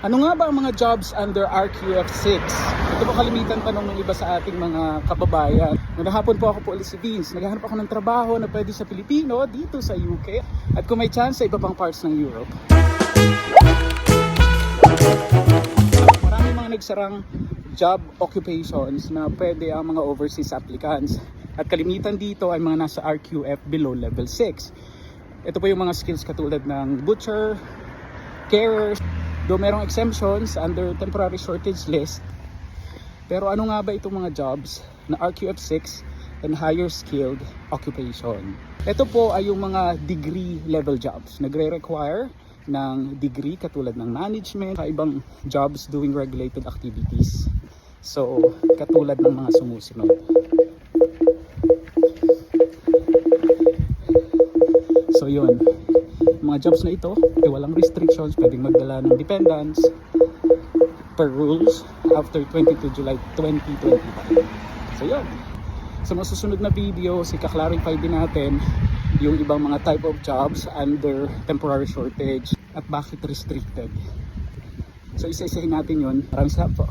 Ano nga ba ang mga jobs under RQF6? Ito po kalimitan tanong ng iba sa ating mga kababayan. Noong hapon po ako po ulit si Vince. Naghahanap ako ng trabaho na pwede sa Pilipino dito sa UK at kung may chance sa iba pang parts ng Europe. Maraming mga nagsarang job occupations na pwede ang mga overseas applicants. At kalimitan dito ay mga nasa RQF below level 6. Ito po yung mga skills katulad ng butcher, carers, though merong exemptions under temporary shortage list. Pero ano nga ba itong mga jobs na RQF6 and higher skilled occupation? Ito po ay yung mga degree level jobs. Nagre-require ng degree katulad ng management, ibang jobs doing regulated activities. So, katulad ng mga sumusunod. So yun, mga jobs na ito ay walang restrictions, pwedeng magdala ng dependents per rules after 22 July 2025. So yun, sa mga susunod na video, ika-clarify din natin yung ibang mga type of jobs under temporary shortage at bakit restricted. So isa-isahin natin yun. Maraming salamat po.